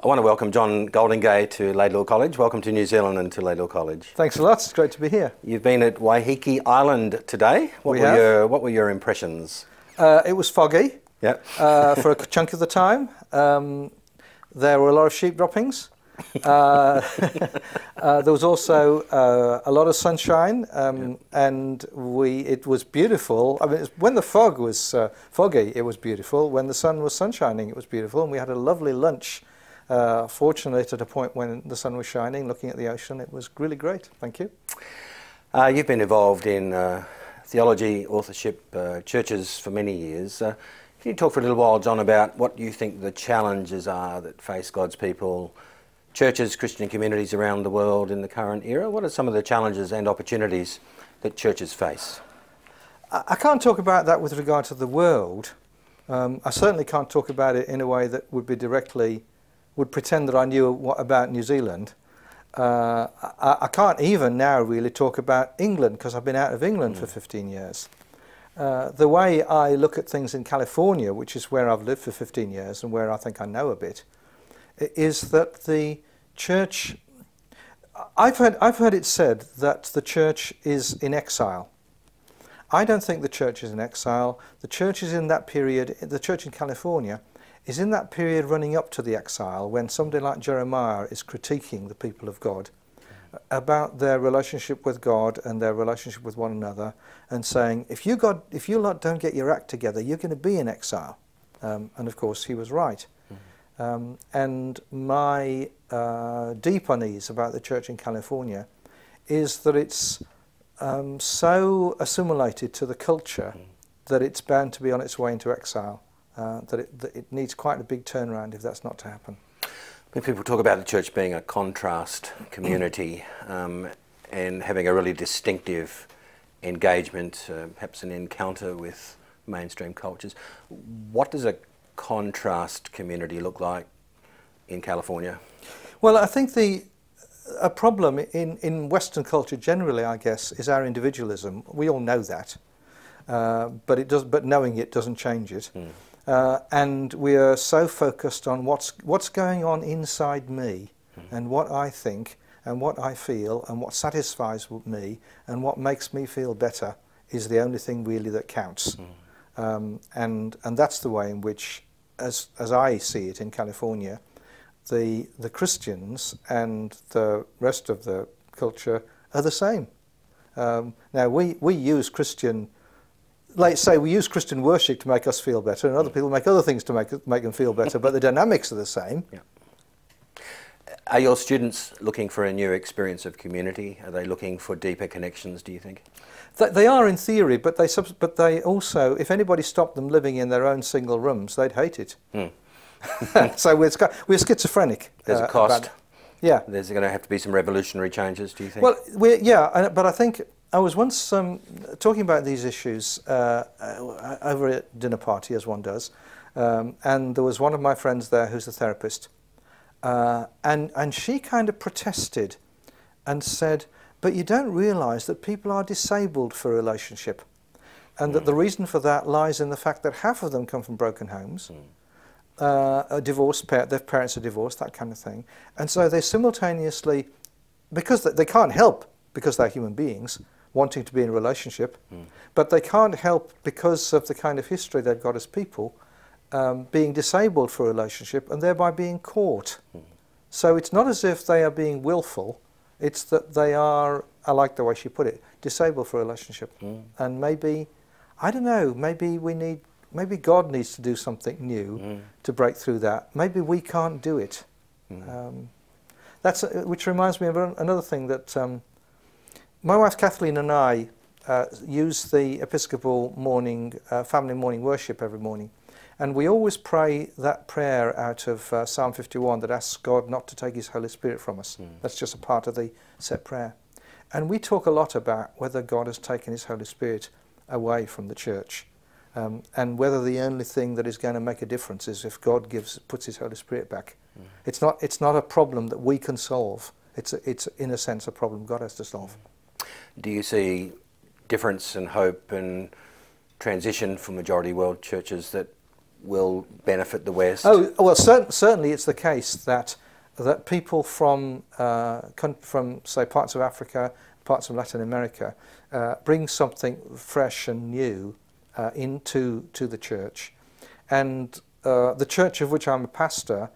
I want to welcome John Goldingay to Laidlaw College. Welcome to New Zealand and to Laidlaw College. Thanks a lot. It's great to be here. You've been at Waiheke Island today. What were your impressions? It was foggy. Yeah. For a chunk of the time. There were a lot of sheep droppings. There was also a lot of sunshine, and it was beautiful. I mean, when the fog was foggy, it was beautiful. When the sun was sunshining, it was beautiful. And we had a lovely lunch. Fortunately, at a point when the sun was shining, looking at the ocean, it was really great. Thank you. You've been involved in theology, authorship, churches for many years. Can you talk for a little while, John, about what you think the challenges are that face God's people, churches, Christian communities around the world in the current era? What are some of the challenges and opportunities that churches face? I can't talk about that with regard to the world. I certainly can't talk about it in a way that would pretend that I knew about New Zealand. I can't even now really talk about England because I've been out of England for 15 years. The way I look at things in California, which is where I've lived for 15 years and where I think I know a bit, is that the church, I've heard it said that the church is in exile. I don't think the church is in exile. The church is in that period, the church in California is in that period running up to the exile when somebody like Jeremiah is critiquing the people of God about their relationship with God and their relationship with one another, and saying, if you lot don't get your act together, you're going to be in exile. And of course he was right. And my deep unease about the church in California is that it's so assimilated to the culture that it's bound to be on its way into exile, that it needs quite a big turnaround if that's not to happen. When people talk about the church being a contrast community and having a really distinctive engagement, perhaps an encounter with mainstream cultures, what does a contrast community look like in California? Well, I think a problem in Western culture generally, I guess, is our individualism. We all know that, but knowing it doesn't change it. And we are so focused on what's going on inside me and what I think and what I feel and what satisfies me and what makes me feel better is the only thing really that counts. And that's the way in which, as I see it in California, the Christians and the rest of the culture are the same. Now we use Christian, let's say we use Christian worship to make us feel better, and other people make other things to make them feel better, but the dynamics are the same. Yeah. Are your students looking for a new experience of community? Are they looking for deeper connections, do you think? They are in theory, but they also, if anybody stopped them living in their own single rooms, they'd hate it. So we're schizophrenic. There's a cost. Yeah. There's going to have to be some revolutionary changes, do you think? Well, but I think I was once talking about these issues over at a dinner party, as one does, and there was one of my friends there who's a therapist, and she kind of protested and said, but you don't realise that people are disabled for a relationship, and that the reason for that lies in the fact that half of them come from broken homes, their parents are divorced, that kind of thing, and so they simultaneously, because they can't help because they're human beings, wanting to be in a relationship, but they can't help because of the kind of history they've got as people, being disabled for a relationship and thereby being caught. So it's not as if they are being willful, it's that they are, I like the way she put it, disabled for a relationship. And maybe, I don't know, maybe God needs to do something new to break through that. Maybe we can't do it. Which reminds me of another thing that my wife Kathleen and I use the Episcopal family morning worship every morning, and we always pray that prayer out of Psalm 51 that asks God not to take his Holy Spirit from us. That's just a part of the set prayer. And we talk a lot about whether God has taken his Holy Spirit away from the church, and whether the only thing that is going to make a difference is if God puts his Holy Spirit back. It's not a problem that we can solve. It's in a sense a problem God has to solve. Do you see difference and hope and transition for majority world churches that will benefit the West? Oh, well, certainly it's the case that people from say parts of Africa, parts of Latin America, bring something fresh and new into the church, and the church of which I'm a pastor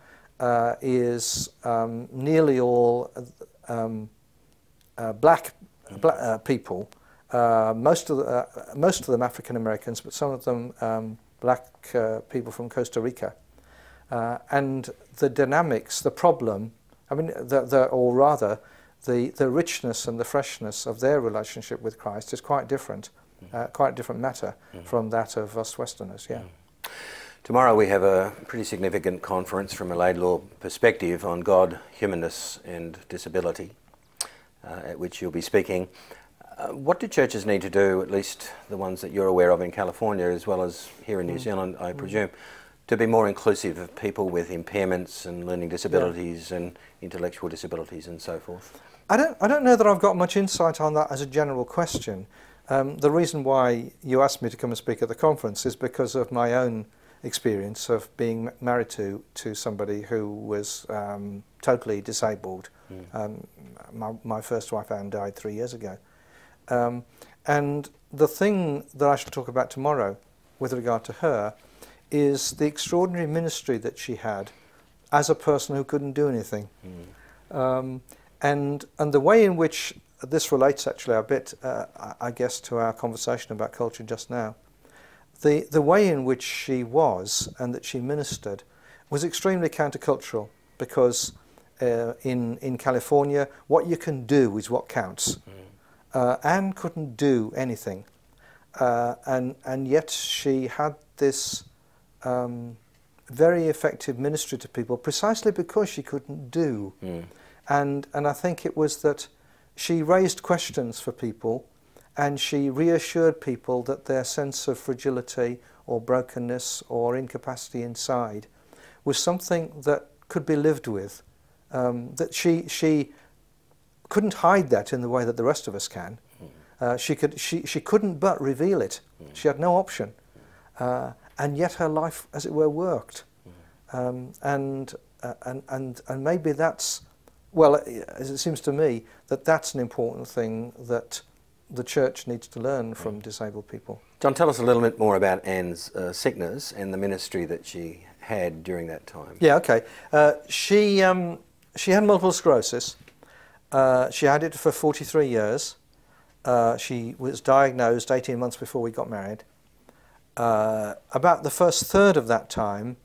is nearly all black people. Most of them African Americans, but some of them black people from Costa Rica. And the dynamics, the problem, I mean, or rather, the richness and the freshness of their relationship with Christ is quite different matter from that of us Westerners. Yeah. Tomorrow we have a pretty significant conference from a Laidlaw perspective on God, humanness and disability, at which you'll be speaking. What do churches need to do, at least the ones that you're aware of in California as well as here in New Zealand, I presume, to be more inclusive of people with impairments and learning disabilities and intellectual disabilities and so forth? I don't know that I've got much insight on that as a general question. The reason why you asked me to come and speak at the conference is because of my own experience of being married to somebody who was totally disabled. My first wife, Anne, died 3 years ago. And the thing that I shall talk about tomorrow with regard to her is the extraordinary ministry that she had as a person who couldn't do anything. And the way in which this relates actually a bit, I guess, to our conversation about culture just now. The way in which she was and that she ministered was extremely countercultural, because in California, what you can do is what counts. Anne couldn't do anything, and yet she had this very effective ministry to people precisely because she couldn't do. And I think it was that she raised questions for people, and she reassured people that their sense of fragility or brokenness or incapacity inside was something that could be lived with. That she couldn't hide that in the way that the rest of us can. She couldn't but reveal it. She had no option. And yet her life, as it were, worked. And maybe that's, well, as it seems to me, that's an important thing that the church needs to learn from disabled people. John, tell us a little bit more about Anne's sickness and the ministry that she had during that time. Yeah, okay. She had multiple sclerosis. She had it for 43 years. She was diagnosed 18 months before we got married. About the first third of that time,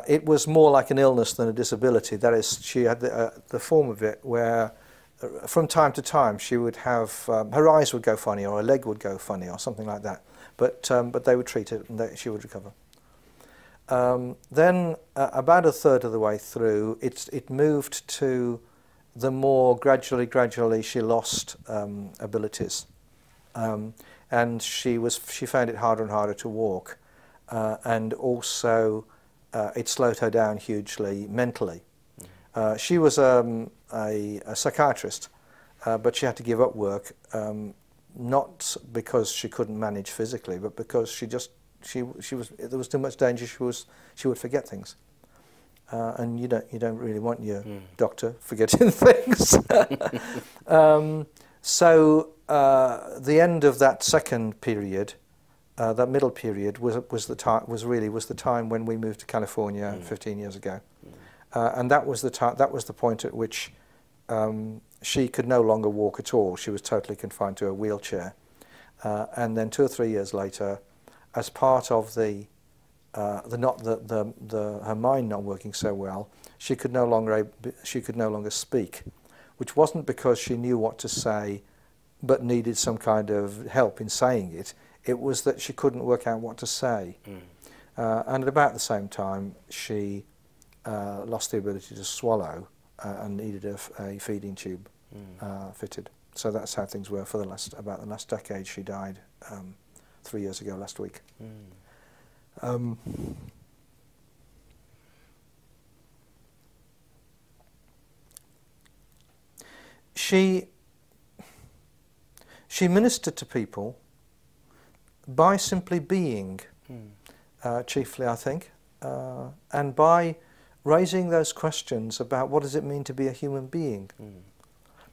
it was more like an illness than a disability. That is, she had the form of it where from time to time she would have, her eyes would go funny or her leg would go funny or something like that. But they would treat it and she would recover. Then about a third of the way through, it moved to the more gradually she lost abilities. And she found it harder and harder to walk. And also it slowed her down hugely mentally. She was a psychiatrist, but she had to give up work, not because she couldn't manage physically, but because there was too much danger she would forget things. And you don't really want your doctor forgetting things. So the end of that second period, that middle period, was the time when we moved to California 15 years ago, and that was the point at which she could no longer walk at all. She was totally confined to a wheelchair, and then 2 or 3 years later, as part of her mind not working so well, she could no longer speak, which wasn't because she knew what to say, but needed some kind of help in saying it. It was that she couldn't work out what to say. And at about the same time, she lost the ability to swallow and needed a feeding tube fitted. So that's how things were for about the last decade. She died 3 years ago last week. She ministered to people by simply being. chiefly, I think, and by raising those questions about what does it mean to be a human being.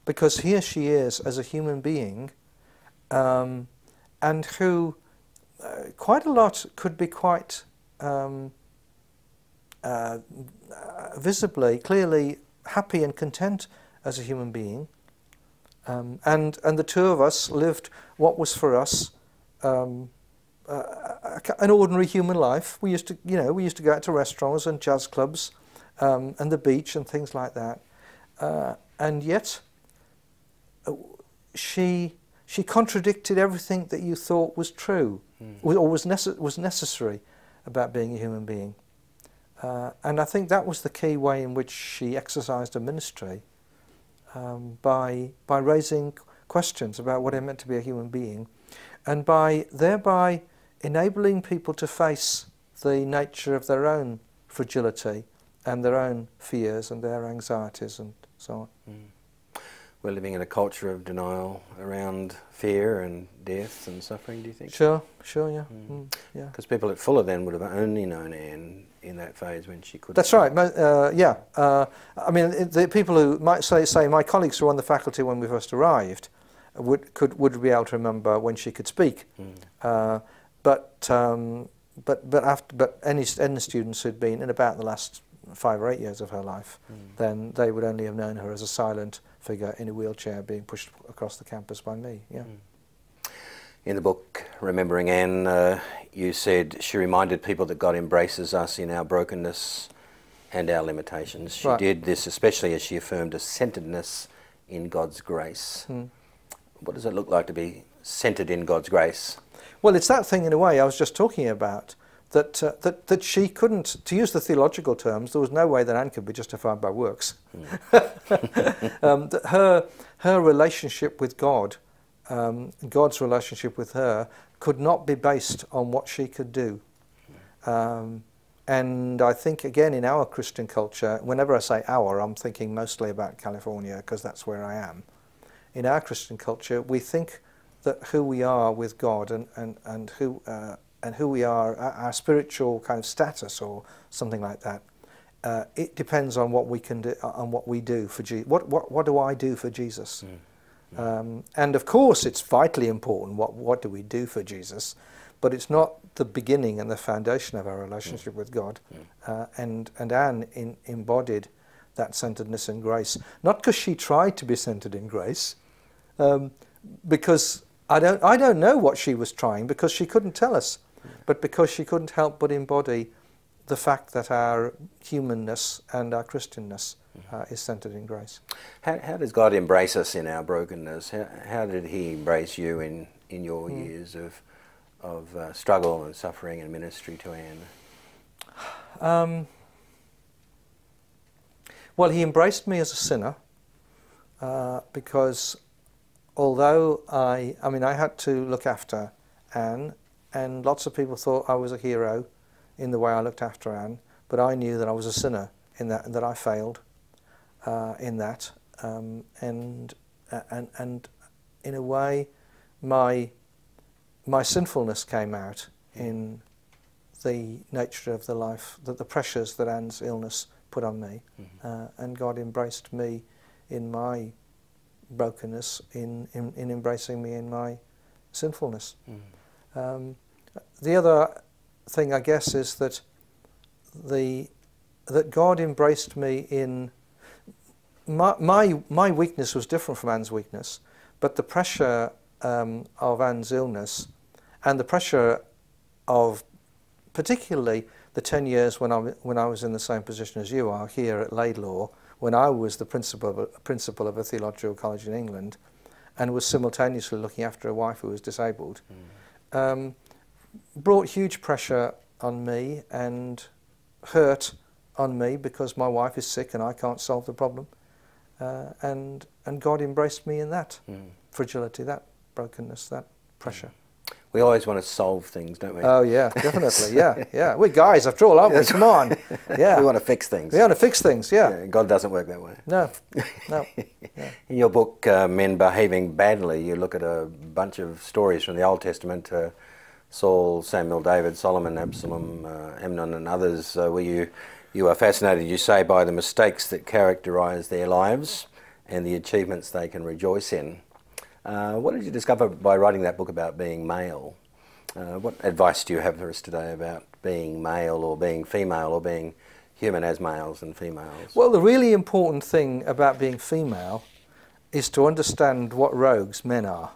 Because here she is as a human being, and who quite a lot could be quite visibly, clearly happy and content as a human being, and the two of us lived what was for us an ordinary human life. We used to, we used to go out to restaurants and jazz clubs, and the beach and things like that, and yet she contradicted everything that you thought was true, or was necessary about being a human being. And I think that was the key way in which she exercised her ministry, by raising questions about what it meant to be a human being, and by thereby enabling people to face the nature of their own fragility and their own fears and their anxieties and so on. We're living in a culture of denial around fear and death and suffering, do you think? Sure, yeah. Yeah. Because people at Fuller then would have only known Anne in that phase when she could. That's right, yeah. I mean, the people who might say my colleagues who were on the faculty when we first arrived would be able to remember when she could speak. But any students who'd been in about the last 5 or 8 years of her life, then they would only have known her as a silent figure in a wheelchair being pushed across the campus by me. Yeah. In the book Remembering Anne, you said she reminded people that God embraces us in our brokenness and our limitations. She did this especially as she affirmed a centeredness in God's grace. What does it look like to be centered in God's grace? Well, it's that thing in a way I was just talking about, that she couldn't, to use the theological terms, there was no way that Anne could be justified by works. That her relationship with God, God's relationship with her, could not be based on what she could do. And I think, again, in our Christian culture, whenever I say our, I'm thinking mostly about California, because that's where I am. In our Christian culture, we think that who we are with God and who we are, our spiritual kind of status or something like that, it depends on what we can do, on what we do for Jesus. What do I do for Jesus? And of course, it's vitally important. What do we do for Jesus? But it's not the beginning and the foundation of our relationship with God. And Anne embodied that centeredness in grace, not because she tried to be centered in grace, because I don't know what she was trying, because she couldn't tell us, but because she couldn't help but embody the fact that our humanness and our Christianness is centered in grace. How does God embrace us in our brokenness? How did He embrace you in your years of struggle and suffering and ministry to Anne? Well, He embraced me as a sinner, because although I had to look after Anne, and lots of people thought I was a hero in the way I looked after Anne, but I knew that I was a sinner in that, and that I failed in that, and in a way, my sinfulness came out in the nature of the life, that the pressures that Anne's illness put on me, and God embraced me in my brokenness, in embracing me in my sinfulness. The other thing, I guess, is that God embraced me in my weakness was different from Anne's weakness, but the pressure of Anne's illness and the pressure of particularly the 10 years when I was in the same position as you are here at Laidlaw, when I was the principal of a theological college in England and was simultaneously looking after a wife who was disabled, brought huge pressure on me and hurt on me because my wife is sick and I can't solve the problem. And God embraced me in that fragility, that brokenness, that pressure. We always want to solve things, don't we? Oh yeah, definitely, yeah. We're guys after all, aren't we? Come on. Yeah. We want to fix things. We want to fix things, yeah. God doesn't work that way. No. Yeah. In your book, Men Behaving Badly, you look at a bunch of stories from the Old Testament Saul, Samuel, David, Solomon, Absalom, Amnon and others, you are fascinated, you say, by the mistakes that characterise their lives and the achievements they can rejoice in. What did you discover by writing that book about being male? What advice do you have for us today about being male or being female or being human as males and females? Well, the really important thing about being female is to understand what rogues men are.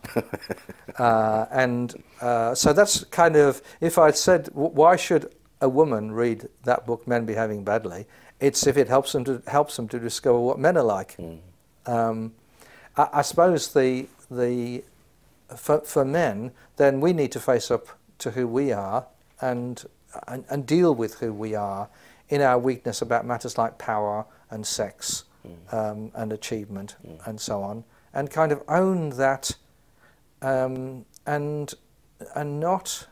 So that's kind of, if I'd said, why should a woman read that book, Men Behaving Badly, it's if it helps them to discover what men are like. I suppose for men, then we need to face up to who we are and deal with who we are in our weakness about matters like power and sex and achievement and so on, and kind of own that and not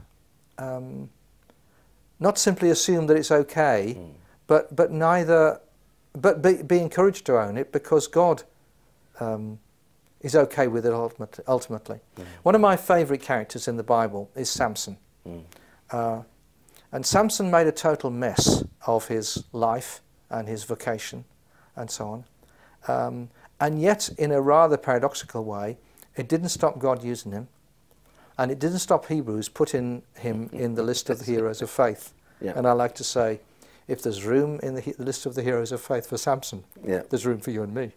simply assume that it's okay, but be encouraged to own it, because God is okay with it ultimately. One of my favourite characters in the Bible is Samson. And Samson made a total mess of his life and his vocation and so on. And yet, in a rather paradoxical way, it didn't stop God using him, and it didn't stop Hebrews putting him in the list of the heroes of faith. Yeah. And I like to say, if there's room in the list of the heroes of faith for Samson, there's room for you and me.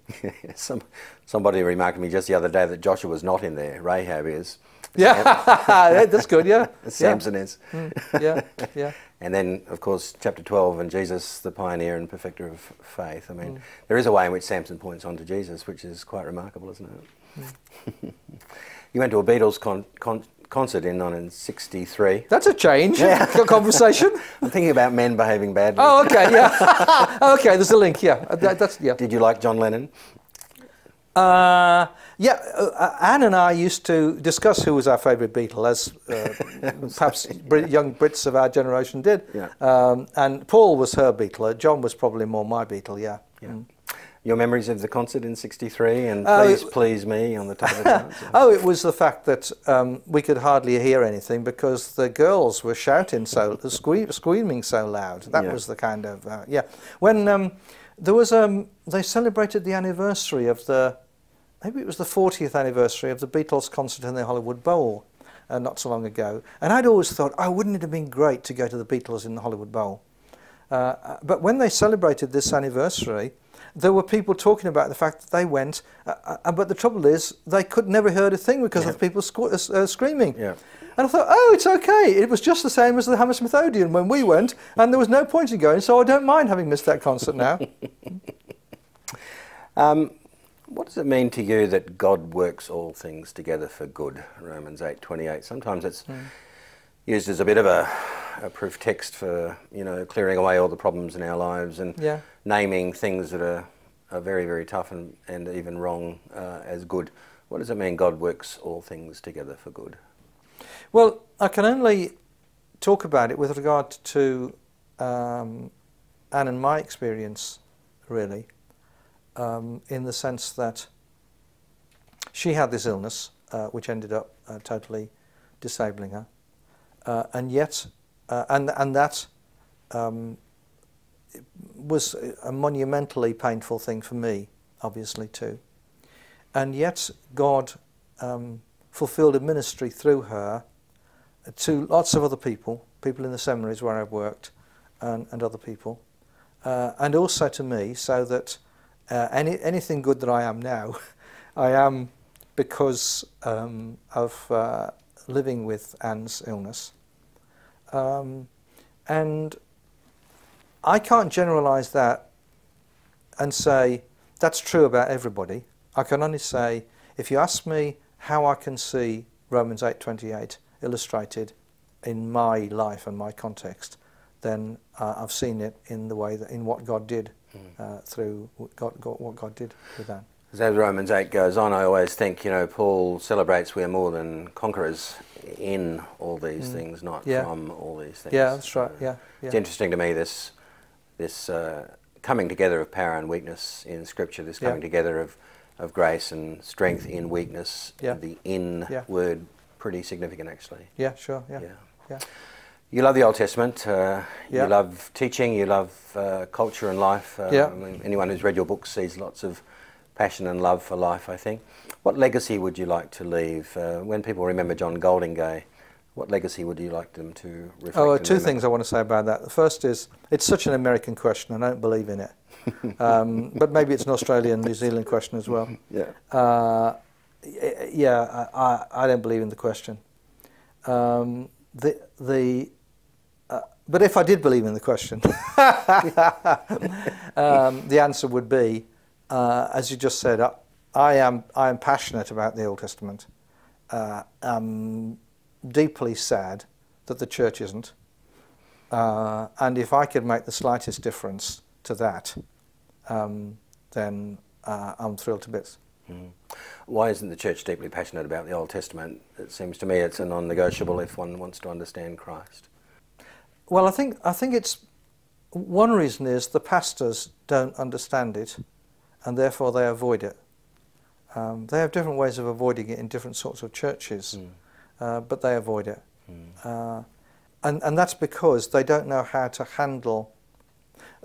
Somebody remarked to me just the other day that Joshua was not in there. Rahab is. Yeah, that's good, yeah. Samson is. Yeah, yeah. And then, of course, chapter 12, and Jesus, the pioneer and perfecter of faith. I mean, there is a way in which Samson points on to Jesus, which is quite remarkable, isn't it? You went to a Beatles concert in 1963. That's a change. Yeah. Conversation. I'm thinking about men behaving badly. Oh, okay, yeah. Okay, there's a link, yeah. Yeah. Did you like John Lennon? Anne and I used to discuss who was our favourite Beatle, as perhaps young Brits of our generation did. Yeah. And Paul was her Beatle. John was probably more my Beatle, yeah. Your memories of the concert in '63 and Please Me on the top of the charts? It was the fact that we could hardly hear anything because the girls were shouting screaming so loud. That was the kind of, When there was, they celebrated the anniversary of maybe it was the 40th anniversary of the Beatles concert in the Hollywood Bowl not so long ago. And I'd always thought, wouldn't it have been great to go to the Beatles in the Hollywood Bowl? But when they celebrated this anniversary, there were people talking about the fact that they went, but the trouble is they could never heard a thing because of people screaming. Yeah. And I thought, it's okay. It was just the same as the Hammersmith Odeon when we went, and there was no point in going, so I don't mind having missed that concert now. What does it mean to you that God works all things together for good? Romans 8:28. Sometimes it's used as a bit of a proof text for, clearing away all the problems in our lives and naming things that are very, very tough and even wrong as good. What does it mean God works all things together for good? Well, I can only talk about it with regard to Anne and my experience, really, in the sense that she had this illness which ended up totally disabling her, and yet, and that was a monumentally painful thing for me, obviously too, and yet God fulfilled a ministry through her to lots of other people in the seminaries where I've worked, and other people, and also to me, so that anything good that I am now, I am because of living with Anne's illness. And I can't generalise that and say that's true about everybody. I can only say, if you ask me how I can see Romans 8:28 illustrated in my life and my context, then I've seen it in the way that in what God did through what God did with that. As Romans 8 goes on, I always think, Paul celebrates we're more than conquerors in all these things, not from all these things. Yeah, that's right. It's interesting to me, this coming together of power and weakness in Scripture, this coming together of grace and strength in weakness. The in word, pretty significant actually. Yeah, sure. Yeah. Yeah. You love the Old Testament. Yeah. You love teaching. You love culture and life. Yeah. I mean, anyone who's read your book sees lots of passion and love for life, I think. What legacy would you like to leave? When people remember John Goldingay, what legacy would you like them to reflect? Oh, two things I want to say about that. The first is, it's such an American question, and I don't believe in it. But maybe it's an Australian, New Zealand question as well. Yeah. I don't believe in the question. But if I did believe in the question, the answer would be, as you just said, I am passionate about the Old Testament. I'm deeply sad that the church isn't. And if I could make the slightest difference to that, then I'm thrilled to bits. Mm. Why isn't the church deeply passionate about the Old Testament? It seems to me it's a non-negotiable if one wants to understand Christ. Well, I think it's one reason is the pastors don't understand it, and therefore they avoid it. They have different ways of avoiding it in different sorts of churches, but they avoid it. And that's because they don't know how to handle...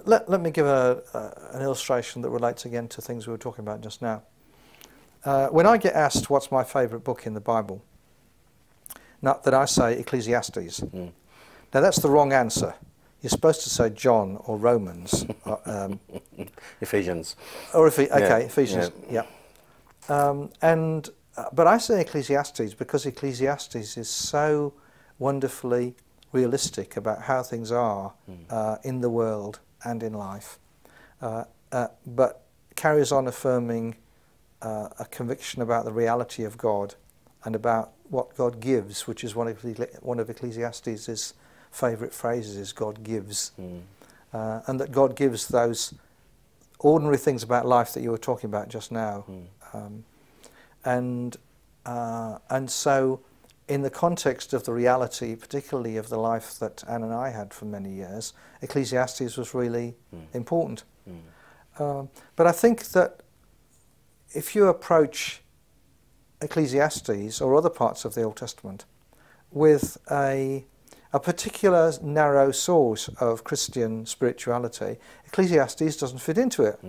Let me give an illustration that relates again to things we were talking about just now. When I get asked what's my favourite book in the Bible, not that I say Ecclesiastes. Now that's the wrong answer. You're supposed to say John or Romans. Ephesians. Or Ephesians, yeah. But I say Ecclesiastes because Ecclesiastes is so wonderfully realistic about how things are in the world and in life, but carries on affirming a conviction about the reality of God and about what God gives, which is one of Ecclesiastes' favourite phrases, is God gives. And that God gives those ordinary things about life that you were talking about just now. And so in the context of the reality, particularly of the life that Anne and I had for many years, Ecclesiastes was really important. But I think that if you approach Ecclesiastes or other parts of the Old Testament with a particular narrow source of Christian spirituality, Ecclesiastes doesn't fit into it.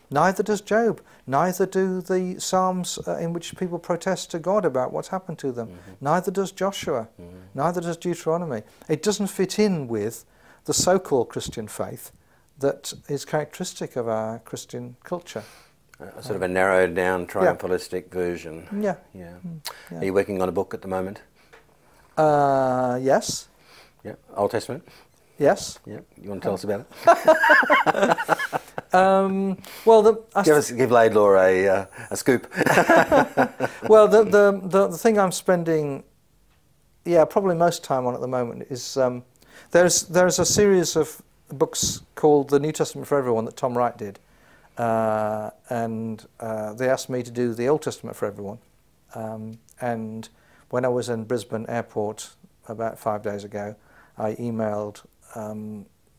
Neither does Job. Neither do the Psalms in which people protest to God about what's happened to them. Neither does Joshua. Neither does Deuteronomy. It doesn't fit in with the so-called Christian faith that is characteristic of our Christian culture. Sort of a narrowed down triumphalistic version. Yeah. Are you working on a book at the moment? Yes. Yeah. Old Testament? Yes. Yeah. You want to tell us about it? Well, give Laidlaw a scoop. Well, the thing I'm spending, probably most time on at the moment is there's a series of books called The New Testament for Everyone that Tom Wright did, and they asked me to do the Old Testament for everyone. And when I was in Brisbane Airport about 5 days ago, I emailed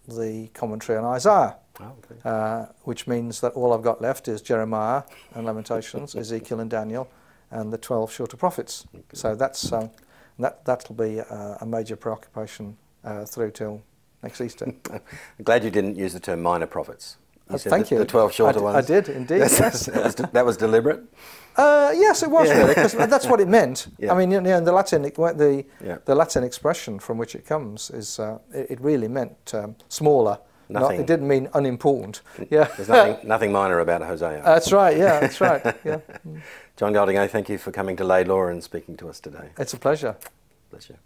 the commentary on Isaiah, which means that all I've got left is Jeremiah and Lamentations, Ezekiel and Daniel, and the 12 shorter prophets. So that'll be a major preoccupation through till next Easter. I'm glad you didn't use the term minor prophets. Thank you. The 12 shorter ones. I did, indeed. Yes. That was deliberate? Yes, it was really, because that's what it meant. I mean, the Latin expression from which it comes is it really meant smaller. It didn't mean unimportant. Yeah. There's nothing minor about Hosea. That's right. Yeah, that's right. Yeah. John Goldingay, thank you for coming to Laidlaw and speaking to us today. It's a pleasure. Pleasure.